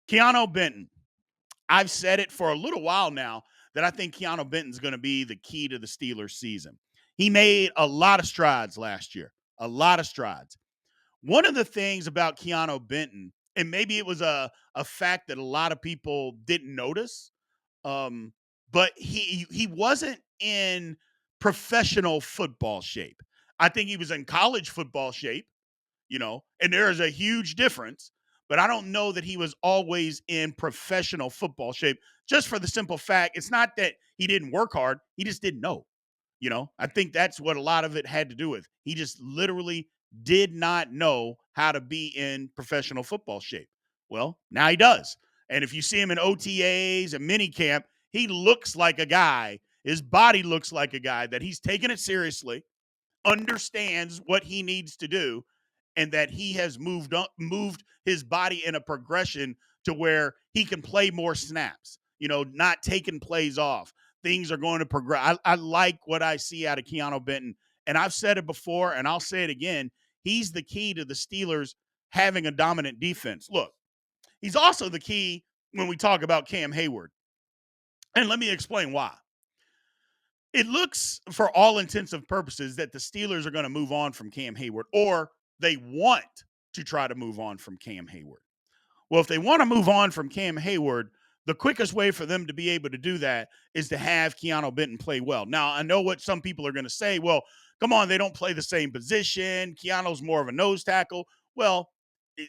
Keanu Benton. I've said it for a little while now that I think Keanu Benton's going to be the key to the Steelers season. He made a lot of strides last year, a lot of strides. One of the things about Keanu Benton, and maybe it was a fact that a lot of people didn't notice, um, but he wasn't in professional football shape. I think he was in college football shape, and there is a huge difference. But I don't know that he was always in professional football shape, just for the simple fact it's not that he didn't work hard, he just didn't know. I think that's what a lot of it had to do with. He just literally did not know how to be in professional football shape. Well, now he does. And if you see him in OTAs and minicamp, he looks like a guy. His body looks like a guy that he's taking it seriously, understands what he needs to do, and that he has moved his body in a progression to where he can play more snaps, not taking plays off. Things are going to progress. I like what I see out of Keanu Benton. And I've said it before, and I'll say it again. He's the key to the Steelers having a dominant defense. Look, he's also the key when we talk about Cam Heyward. And let me explain why. It looks, for all intents and purposes, that the Steelers are going to move on from Cam Heyward, or they want to try to move on from Cam Heyward. Well, if they want to move on from Cam Heyward, the quickest way for them to be able to do that is to have Keanu Benton play well. Now, I know what some people are going to say. Well, come on, they don't play the same position. Keanu's more of a nose tackle. Well,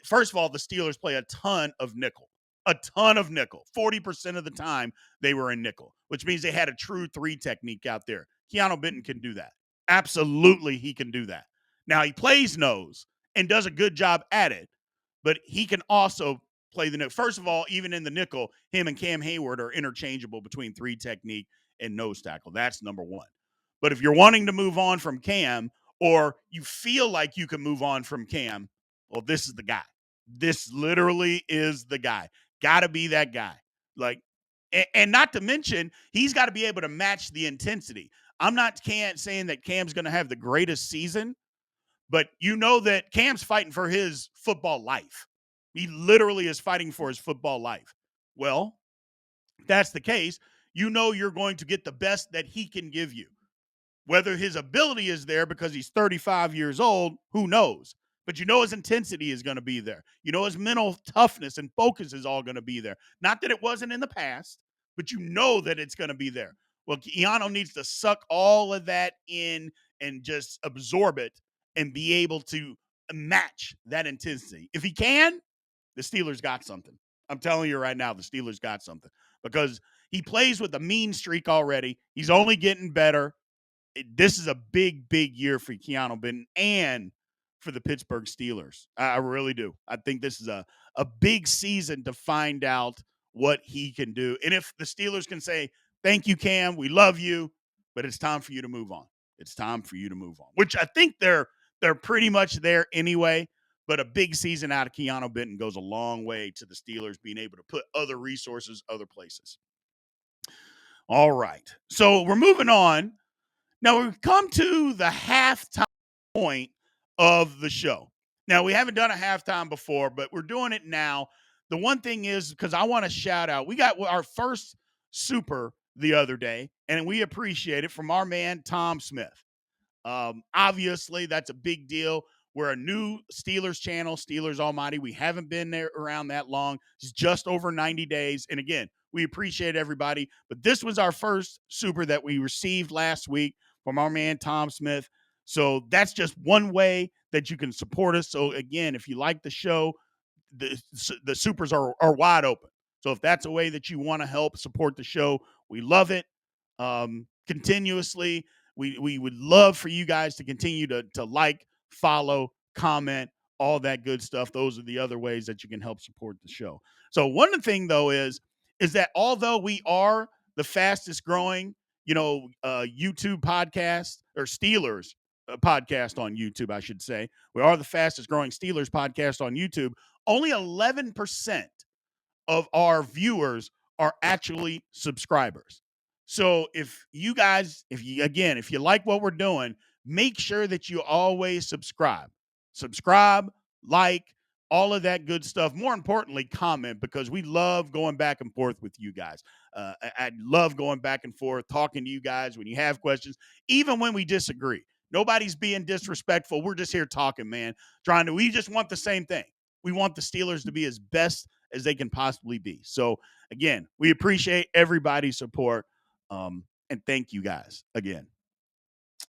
first of all, the Steelers play a ton of nickel. 40% of the time they were in nickel, which means they had a true 3 technique out there. Keanu Benton can do that. Absolutely, he can do that. Now, he plays nose and does a good job at it, but he can also play the nickel. First of all, even in the nickel, him and Cam Heyward are interchangeable between 3 technique and nose tackle. That's number one. But if you're wanting to move on from Cam, or you feel like you can move on from Cam, well, this is the guy. This literally is the guy. Got to be that guy. Like, and not to mention, he's got to be able to match the intensity. I'm not saying that Cam's going to have the greatest season, but you know that Cam's fighting for his football life. He literally is fighting for his football life. Well, if that's the case, you're going to get the best that he can give you. Whether his ability is there because he's 35 years old, who knows? But his intensity is going to be there. His mental toughness and focus is all going to be there. Not that it wasn't in the past, but that it's going to be there. Well, Keanu needs to suck all of that in and just absorb it and be able to match that intensity. If he can, the Steelers got something. I'm telling you right now, the Steelers got something because he plays with a mean streak already. He's only getting better. This is a big, big year for Keanu Benton and for the Pittsburgh Steelers. I really do. I think this is a big season to find out what he can do. And if the Steelers can say, thank you, Cam, we love you, but it's time for you to move on. It's time for you to move on, which I think they're pretty much there anyway. But a big season out of Keanu Benton goes a long way to the Steelers being able to put other resources other places. All right. So we're moving on. Now, we've come to the halftime point of the show. Now, we haven't done a halftime before, but we're doing it now. The one thing is, because I want to shout out, we got our first super the other day, and we appreciate it, from our man, Tom Smith. Obviously, that's a big deal. We're a new Steelers channel, Steelers Almighty. We haven't been there around that long. It's just over 90 days. And again, we appreciate everybody. But this was our first super that we received last week from our man, Tom Smith. So that's just one way that you can support us. So again, if you like the show, the supers are wide open. So if that's a way that you want to help support the show, we love it continuously. We would love for you guys to continue to like, follow, comment, all that good stuff. Those are the other ways that you can help support the show. So one thing, though, is that although we are the fastest growing, YouTube podcast, or Steelers podcast on YouTube, I should say, we are the fastest growing Steelers podcast on YouTube. Only 11% of our viewers are actually subscribers. So if you like what we're doing, make sure that you always subscribe, like, all of that good stuff. More importantly, comment, because we love going back and forth with you guys. I love going back and forth, talking to you guys when you have questions, even when we disagree. Nobody's being disrespectful. We're just here talking, man. We just want the same thing. We want the Steelers to be as best as they can possibly be. So, again, we appreciate everybody's support. And thank you guys again.